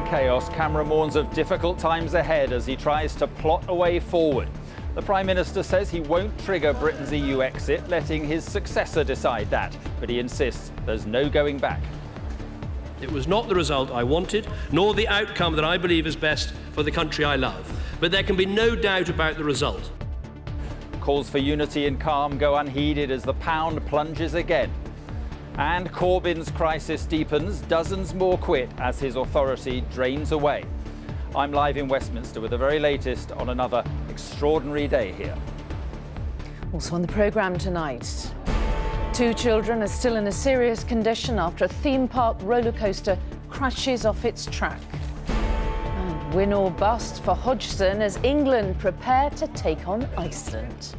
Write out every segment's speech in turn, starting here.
chaos, Cameron warns of difficult times ahead as he tries to plot a way forward. The Prime Minister says he won't trigger Britain's EU exit, letting his successor decide that. But he insists there's no going back. It was not the result I wanted, nor the outcome that I believe is best for the country I love. But there can be no doubt about the result. Calls for unity and calm go unheeded as the pound plunges again. And Corbyn's crisis deepens, dozens more quit as his authority drains away. I'm live in Westminster with the very latest on another extraordinary day here. Also on the programme tonight, 2 children are still in a serious condition after a theme park roller coaster crashes off its track. And win or bust for Hodgson as England prepare to take on Iceland.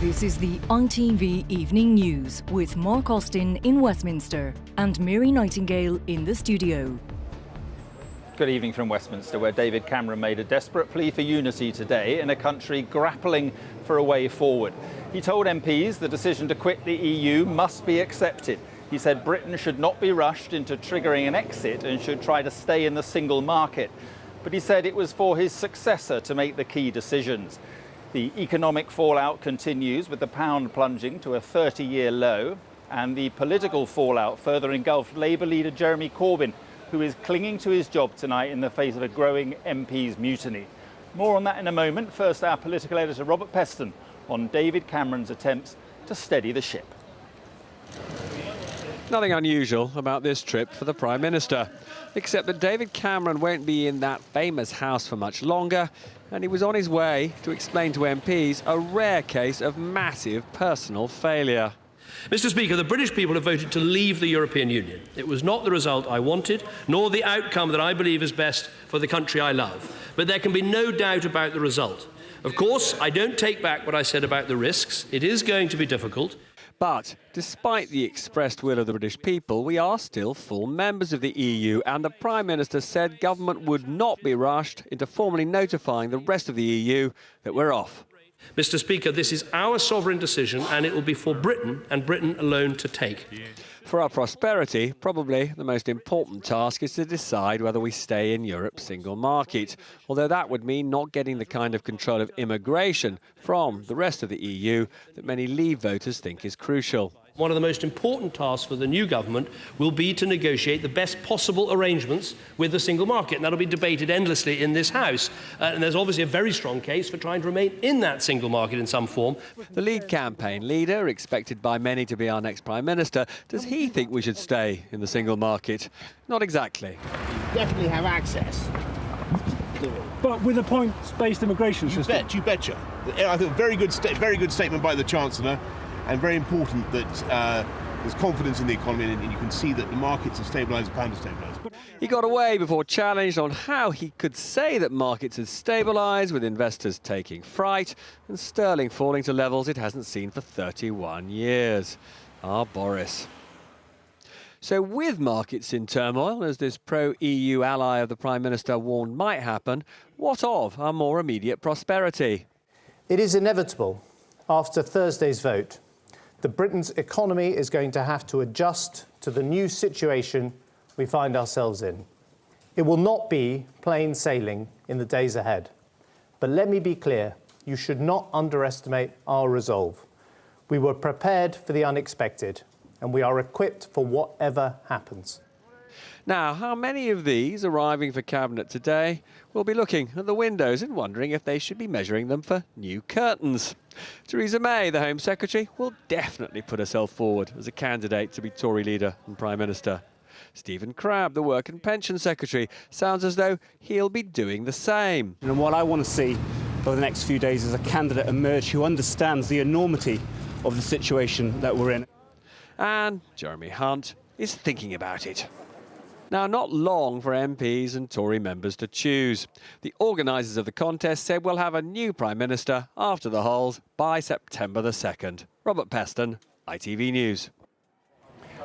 This is the ITV Evening News with Mark Austin in Westminster and Mary Nightingale in the studio. Good evening from Westminster, where David Cameron made a desperate plea for unity today in a country grappling for a way forward. He told MPs the decision to quit the EU must be accepted. He said Britain should not be rushed into triggering an exit and should try to stay in the single market. But he said it was for his successor to make the key decisions. The economic fallout continues, with the pound plunging to a 30-year low, and the political fallout further engulfed Labour leader Jeremy Corbyn, who is clinging to his job tonight in the face of a growing MP's mutiny. More on that in a moment. First, our political editor Robert Peston on David Cameron's attempts to steady the ship. Nothing unusual about this trip for the Prime Minister, except that David Cameron won't be in that famous house for much longer, and he was on his way to explain to MPs a rare case of massive personal failure. Mr. Speaker, the British people have voted to leave the European Union. It was not the result I wanted, nor the outcome that I believe is best for the country I love. But there can be no doubt about the result. Of course, I don't take back what I said about the risks. It is going to be difficult. But despite the expressed will of the British people, we are still full members of the EU, and the Prime Minister said government would not be rushed into formally notifying the rest of the EU that we're off. Mr. Speaker, this is our sovereign decision, and it will be for Britain and Britain alone to take. For our prosperity, probably the most important task is to decide whether we stay in Europe's single market, although that would mean not getting the kind of control of immigration from the rest of the EU that many Leave voters think is crucial. One of the most important tasks for the new government will be to negotiate the best possible arrangements with the single market, and that'll be debated endlessly in this House. And there's obviously a very strong case for trying to remain in that single market in some form. The Lead campaign leader, expected by many to be our next Prime Minister, does he think we should stay in the single market? Not exactly. Definitely have access. But with a points-based immigration system. You betcha. I think very good statement by the Chancellor, and very important that there's confidence in the economy, and you can see that the markets have stabilised, the pound has stabilised. He got away before challenged on how he could say that markets had stabilised, with investors taking fright and sterling falling to levels it hasn't seen for 31 years. Ah, Boris. So with markets in turmoil, as this pro-EU ally of the Prime Minister warned might happen, what of our more immediate prosperity? It is inevitable, after Thursday's vote, that Britain's economy is going to have to adjust to the new situation we find ourselves in. It will not be plain sailing in the days ahead. But let me be clear, you should not underestimate our resolve. We were prepared for the unexpected, and we are equipped for whatever happens. Now, how many of these arriving for Cabinet today will be looking at the windows and wondering if they should be measuring them for new curtains? Theresa May, the Home Secretary, will definitely put herself forward as a candidate to be Tory leader and Prime Minister. Stephen Crabb, the Work and Pension Secretary, sounds as though he'll be doing the same. And what I want to see over the next few days is a candidate emerge who understands the enormity of the situation that we're in. And Jeremy Hunt is thinking about it. Now, not long for MPs and Tory members to choose. The organisers of the contest said we'll have a new Prime Minister after the polls by September the 2nd. Robert Peston, ITV News.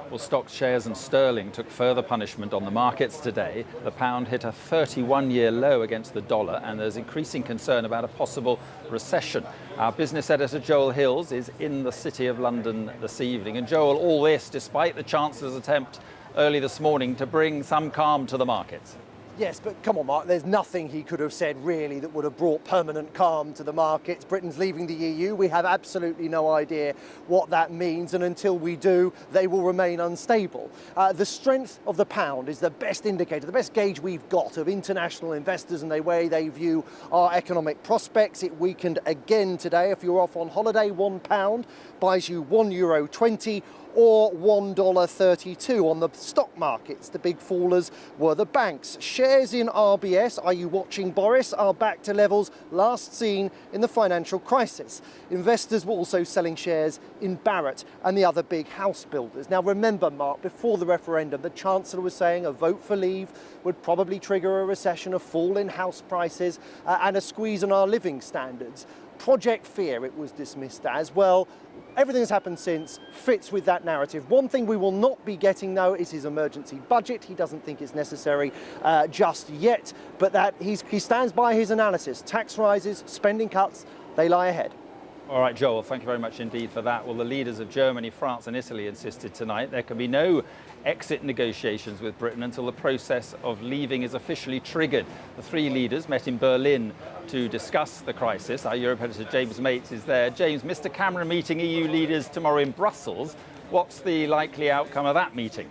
Well, stocks, shares and sterling took further punishment on the markets today. The pound hit a 31-year low against the dollar, and there's increasing concern about a possible recession. Our business editor, Joel Hills, is in the City of London this evening. And Joel, all this despite the Chancellor's attempt early this morning to bring some calm to the markets. Yes, but come on, Mark, there's nothing he could have said really that would have brought permanent calm to the markets. Britain's leaving the EU. We have absolutely no idea what that means, and until we do, they will remain unstable. The strength of the pound is the best indicator, the best gauge we've got of international investors and the way they view our economic prospects. It weakened again today. If you're off on holiday, £1 buys you €1.20 or $1.32 on the stock markets. The big fallers were the banks. Shares in RBS, are you watching Boris, are back to levels last seen in the financial crisis. Investors were also selling shares in Barratt and the other big house builders. Now remember, Mark, before the referendum, the Chancellor was saying a vote for leave would probably trigger a recession, a fall in house prices and a squeeze on our living standards. Project Fear, it was dismissed as. Well, everything that's happened since fits with that narrative. One thing we will not be getting, though, is his emergency budget. He doesn't think it's necessary just yet, but that he stands by his analysis. Tax rises, spending cuts, they lie ahead. All right, Joel, thank you very much indeed for that. Well, the leaders of Germany, France and Italy insisted tonight there can be no exit negotiations with Britain until the process of leaving is officially triggered. The three leaders met in Berlin to discuss the crisis. Our Europe editor James Mates is there. James, Mr Cameron meeting EU leaders tomorrow in Brussels. What's the likely outcome of that meeting?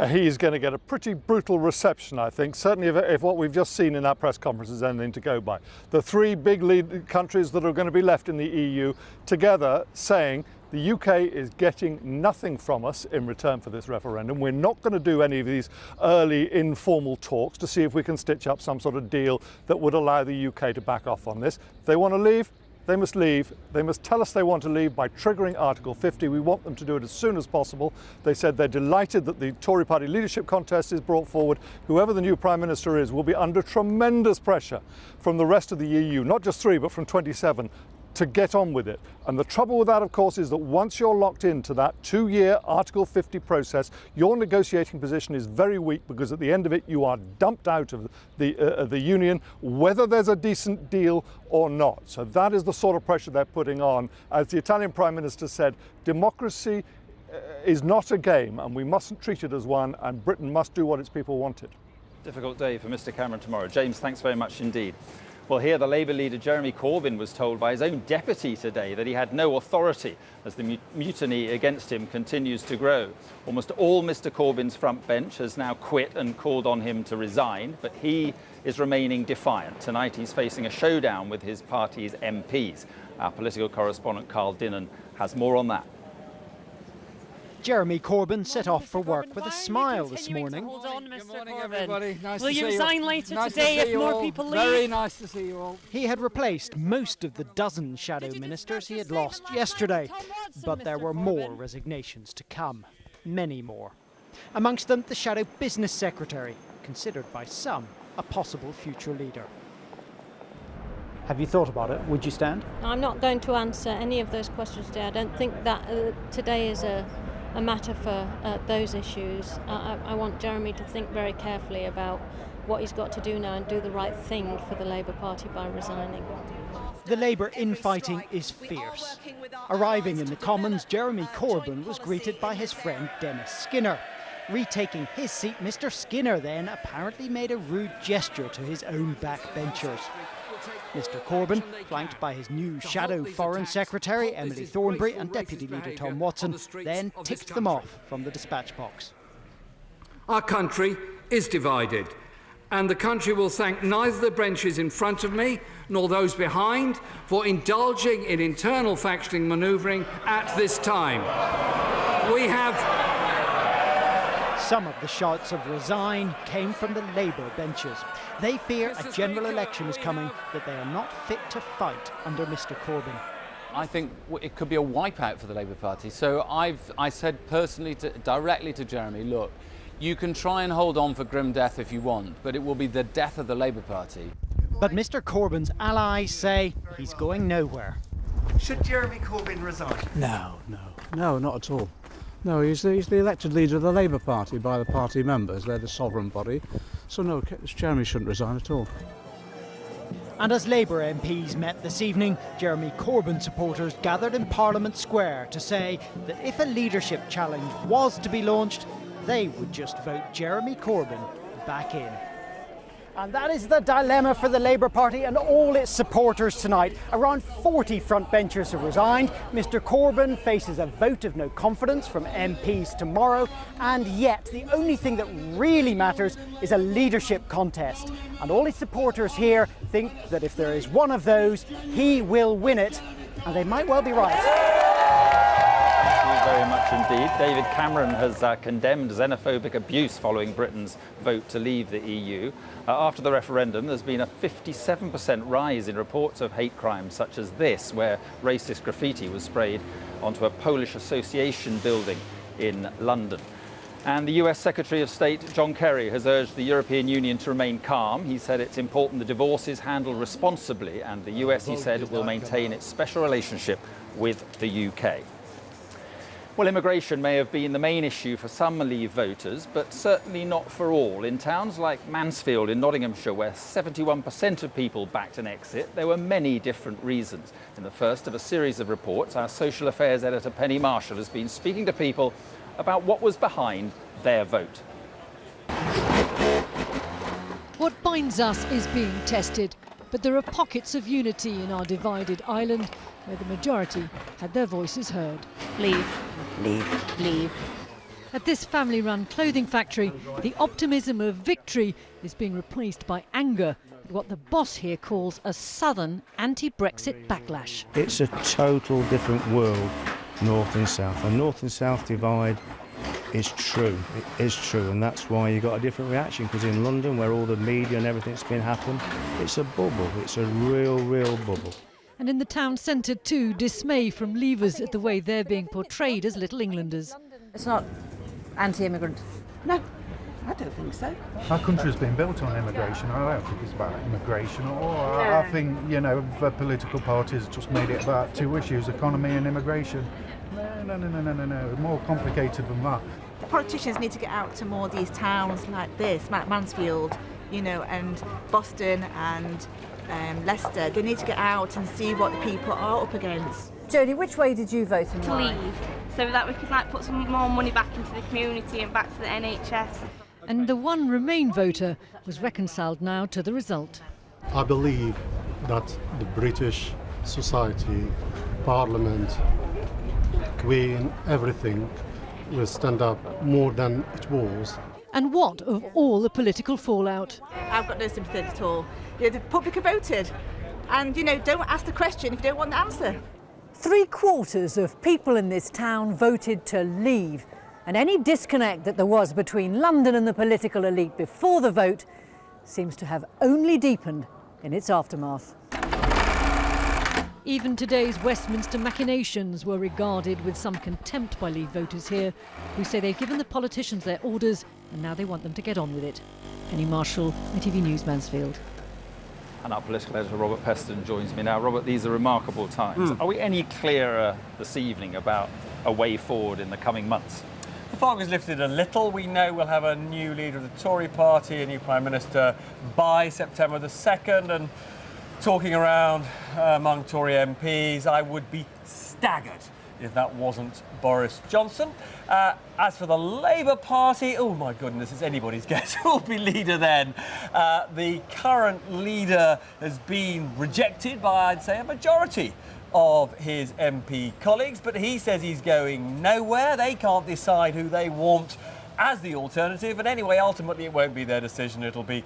He's going to get a pretty brutal reception, I think, certainly if what we've just seen in that press conference is anything to go by. The three big lead countries that are going to be left in the EU together saying the UK is getting nothing from us in return for this referendum. We're not going to do any of these early informal talks to see if we can stitch up some sort of deal that would allow the UK to back off on this. If they want to leave, they must leave. They must tell us they want to leave by triggering Article 50. We want them to do it as soon as possible. They said they're delighted that the Tory party leadership contest is brought forward. Whoever the new Prime Minister is will be under tremendous pressure from the rest of the EU, not just 3, but from 27, to get on with it. And the trouble with that, of course, is that once you're locked into that 2-year Article 50 process, your negotiating position is very weak, because at the end of it, you are dumped out of the union, whether there's a decent deal or not. So that is the sort of pressure they're putting on. As the Italian Prime Minister said, democracy is not a game, and we mustn't treat it as one, and Britain must do what its people wanted. Difficult day for Mr Cameron tomorrow. James, thanks very much indeed. Well, here the Labour leader Jeremy Corbyn was told by his own deputy today that he had no authority as the mutiny against him continues to grow. Almost all Mr Corbyn's front bench has now quit and called on him to resign, but he is remaining defiant. Tonight he's facing a showdown with his party's MPs. Our political correspondent Carl Dinnan has more on that. Jeremy Corbyn set off for work with a smile this morning. Hold on, Mr. Good morning, Corbyn. everybody. Nice Will to you see resign later nice today to see if more all. people leave? Very nice to see you all. He had replaced most of the dozen shadow ministers he had lost yesterday, but there were more resignations to come. Many more. Amongst them, the shadow business secretary, considered by some a possible future leader. Have you thought about it? Would you stand? I'm not going to answer any of those questions today. I don't think that today is a matter for those issues. I want Jeremy to think very carefully about what he's got to do now and do the right thing for the Labour Party by resigning. The Labour infighting is fierce. Arriving in the Commons, Jeremy Corbyn was greeted by his friend Dennis Skinner. Retaking his seat, Mr Skinner then apparently made a rude gesture to his own backbenchers. Mr Corbyn, flanked by his new shadow Foreign Secretary Emily Thornberry and Deputy Leader Tom Watson, then ticked them off from the dispatch box. Our country is divided, and the country will thank neither the benches in front of me nor those behind for indulging in internal factioning manoeuvring at this time. We have... Some of the shouts of resign came from the Labour benches. They fear a general election is coming that they are not fit to fight under Mr Corbyn. I think it could be a wipeout for the Labour Party. So I said personally, directly to Jeremy, look, you can try and hold on for grim death if you want, but it will be the death of the Labour Party. But Mr Corbyn's allies say he's going nowhere. Should Jeremy Corbyn resign? No, not at all. No, he's the elected leader of the Labour Party by the party members. They're the sovereign body. So no, Jeremy shouldn't resign at all. And as Labour MPs met this evening, Jeremy Corbyn supporters gathered in Parliament Square to say that if a leadership challenge was to be launched, they would just vote Jeremy Corbyn back in. And that is the dilemma for the Labour Party and all its supporters tonight. Around 40 frontbenchers have resigned. Mr Corbyn faces a vote of no confidence from MPs tomorrow. And yet, the only thing that really matters is a leadership contest. And all his supporters here think that if there is one of those, he will win it. And they might well be right. Thank you very much indeed. David Cameron has condemned xenophobic abuse following Britain's vote to leave the EU. After the referendum, there's been a 57% rise in reports of hate crimes such as this, where racist graffiti was sprayed onto a Polish Association building in London. And the US Secretary of State John Kerry has urged the European Union to remain calm. He said it's important the divorce is handled responsibly, and the US, he said, will maintain its special relationship with the UK. Well, immigration may have been the main issue for some Leave voters, but certainly not for all. In towns like Mansfield in Nottinghamshire, where 71% of people backed an exit, there were many different reasons. In the first of a series of reports, our social affairs editor Penny Marshall has been speaking to people about what was behind their vote. What binds us is being tested, but there are pockets of unity in our divided island where the majority had their voices heard. Leave. Leave. Leave. At this family-run clothing factory, the optimism of victory is being replaced by anger at what the boss here calls a southern anti-Brexit backlash. It's a total different world, north and south. A north and south divide is true. It is true, and that's why you got a different reaction, because in London, where all the media and everything's been happening, it's a bubble. It's a real bubble. And in the town centre too, dismay from Leavers at the way they're being portrayed as Little Englanders. It's not anti-immigrant. No, I don't think so. Our country's been built on immigration. I don't think it's about immigration at all. I think, you know, the political parties just made it about two issues, economy and immigration. No. More complicated than that. The politicians need to get out to more of these towns like this, like Mansfield, you know, and Boston and Leicester. They need to get out and see what the people are up against. Jodie, which way did you vote and to why? leave, so that we could put some more money back into the community and back to the NHS. And the one Remain voter was reconciled now to the result. I believe that the British society, Parliament, Queen, everything will stand up more than it was. And what of all the political fallout? I've got no sympathy at all. You know, the public have voted, and you know, don't ask the question if you don't want the answer. 3/4 of people in this town voted to leave, and any disconnect that there was between London and the political elite before the vote seems to have only deepened in its aftermath. Even today's Westminster machinations were regarded with some contempt by Leave voters here, who say they've given the politicians their orders and now they want them to get on with it. Penny Marshall, ITV News, Mansfield. And our political editor Robert Peston joins me now. Robert, these are remarkable times. Are we any clearer this evening about a way forward in the coming months? The fog has lifted a little. We know we'll have a new leader of the Tory party, a new Prime Minister by September the 2nd, and talking around among Tory MPs, I would be staggered if that wasn't Boris Johnson. As for the Labour Party, oh my goodness, it's anybody's guess who will be leader then. The current leader has been rejected by, I'd say, a majority of his MP colleagues, but he says he's going nowhere. They can't decide who they want as the alternative, and anyway, ultimately it won't be their decision, it'll be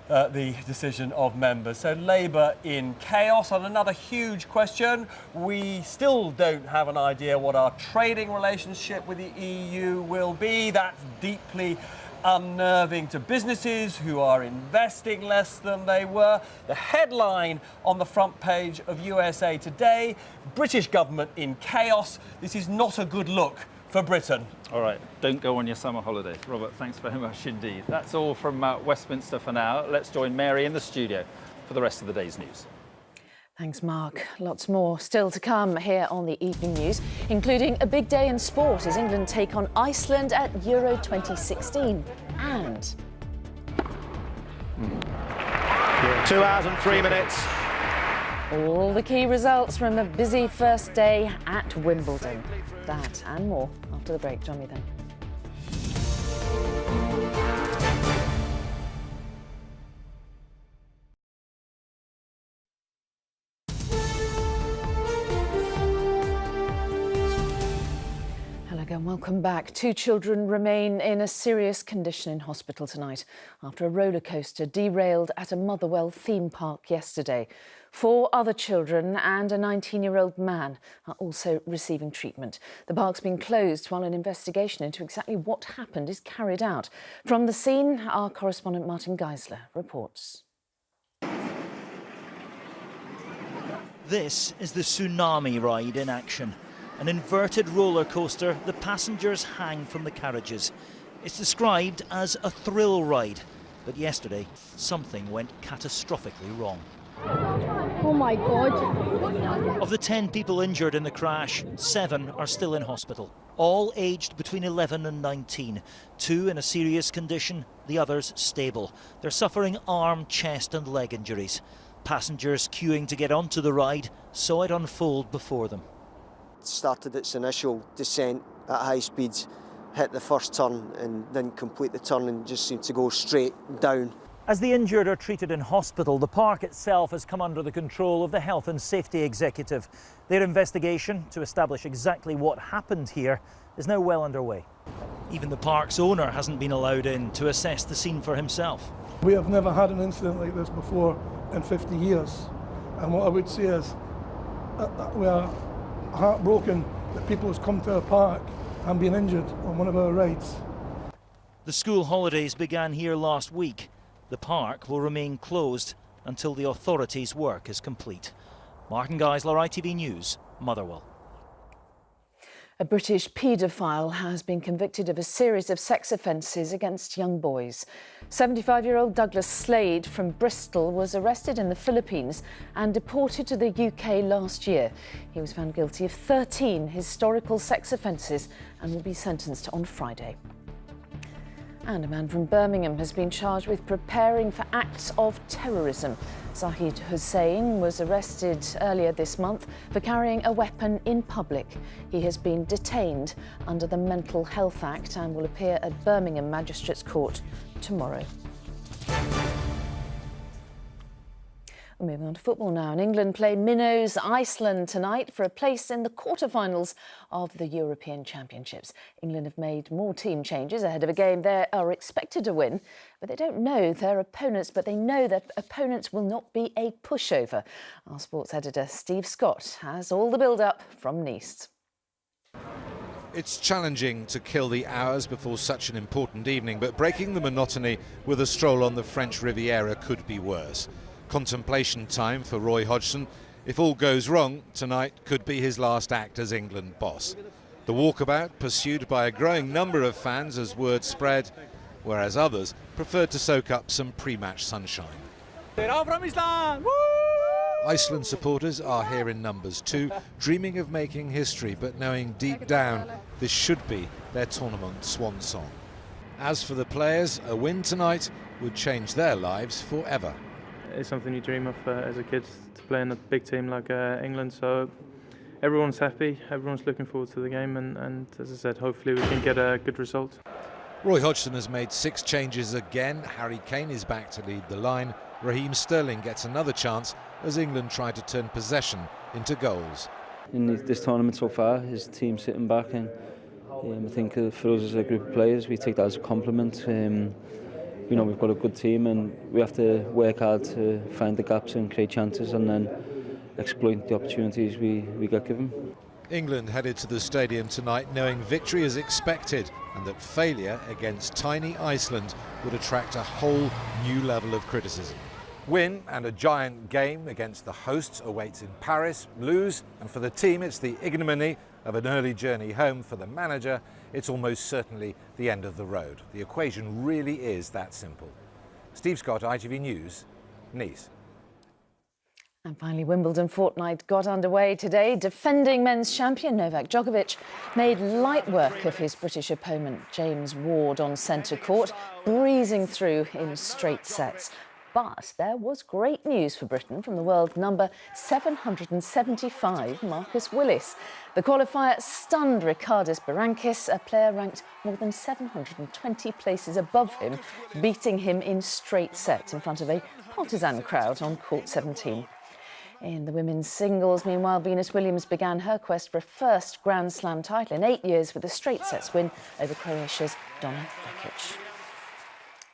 the decision of members. So Labour in chaos. On another huge question, we still don't have an idea what our trading relationship with the EU will be. That's deeply unnerving to businesses who are investing less than they were. The headline on the front page of USA Today, British government in chaos. This is not a good look for Britain. All right, don't go on your summer holiday. Robert, thanks very much indeed. That's all from Westminster for now. Let's join Mary in the studio for the rest of the day's news. Thanks, Mark. Lots more still to come here on the Evening News, including a big day in sport as England take on Iceland at Euro 2016. And 2 hours and 3 minutes. all the key results from a busy first day at Wimbledon. That and more after the break. Join me then. And welcome back. 2 children remain in a serious condition in hospital tonight after a roller coaster derailed at a Motherwell theme park yesterday. 4 other children and a 19-year-old man are also receiving treatment. The park's been closed while an investigation into exactly what happened is carried out. From the scene, our correspondent Martin Geisler reports. This is the tsunami ride in action. An inverted roller coaster, the passengers hang from the carriages. It's described as a thrill ride, but yesterday something went catastrophically wrong. Oh my God. Of the 10 people injured in the crash, 7 are still in hospital, all aged between 11 and 19. 2 in a serious condition, the others stable. They're suffering arm, chest and leg injuries. Passengers queuing to get onto the ride saw it unfold before them. Started its initial descent at high speeds, hit the first turn and didn't complete the turn and just seemed to go straight down. As the injured are treated in hospital, the park itself has come under the control of the Health and Safety Executive. Their investigation to establish exactly what happened here is now well underway. Even the park's owner hasn't been allowed in to assess the scene for himself. We have never had an incident like this before in 50 years. And what I would say is we are heartbroken that people have come to our park and been injured on one of our rides. The school holidays began here last week. The park will remain closed until the authorities' work is complete. Martin Geisler, ITV News, Motherwell. A British paedophile has been convicted of a series of sex offences against young boys. 75-year-old Douglas Slade from Bristol was arrested in the Philippines and deported to the UK last year. He was found guilty of 13 historical sex offences and will be sentenced on Friday. And a man from Birmingham has been charged with preparing for acts of terrorism. Zahid Hussain was arrested earlier this month for carrying a weapon in public. He has been detained under the Mental Health Act and will appear at Birmingham Magistrates Court tomorrow. We're moving on to football now. And England play minnows Iceland tonight for a place in the quarter-finals of the European Championships. England have made more team changes ahead of a game they are expected to win, but they don't know their opponents, but they know that opponents will not be a pushover. Our sports editor Steve Scott has all the build-up from Nice. It's challenging to kill the hours before such an important evening, but breaking the monotony with a stroll on the French Riviera could be worse. Contemplation time for Roy Hodgson. If all goes wrong, tonight could be his last act as England boss. The walkabout pursued by a growing number of fans as word spread, whereas others preferred to soak up some pre-match sunshine. Iceland supporters are here in numbers too, dreaming of making history, but knowing deep down this should be their tournament swan song. As for the players, a win tonight would change their lives forever. It's something you dream of as a kid, to play in a big team like England, so everyone's happy, everyone's looking forward to the game, and as I said, hopefully we can get a good result. Roy Hodgson has made 6 changes again. Harry Kane is back to lead the line. Raheem Sterling gets another chance as England try to turn possession into goals. In this tournament so far, his team sitting back, and I think for us as a group of players, we take that as a compliment. You know, we've got a good team and we have to work hard to find the gaps and create chances and then exploit the opportunities we get given. England headed to the stadium tonight knowing victory is expected and that failure against tiny Iceland would attract a whole new level of criticism. Win and a giant game against the hosts awaits in Paris. Lose, and for the team it's the ignominy of an early journey home. For the manager, it's almost certainly the end of the road. The equation really is that simple. Steve Scott, ITV News, Nice. And finally, Wimbledon fortnight got underway today. Defending men's champion Novak Djokovic made light work of his British opponent James Ward on centre court, breezing through in straight sets. But there was great news for Britain from the world number 775, Marcus Willis. The qualifier stunned Ricardis Berankis, a player ranked more than 720 places above him, beating him in straight sets in front of a partisan crowd on court 17. In the women's singles, meanwhile, Venus Williams began her quest for a first Grand Slam title in 8 years with a straight sets win over Croatia's Donna Vekic.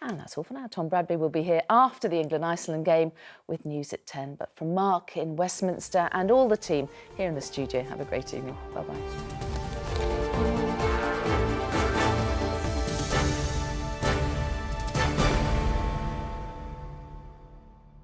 And that's all for now. Tom Bradby will be here after the England-Iceland game with news at 10. But from Mark in Westminster and all the team here in the studio, have a great evening. Bye-bye.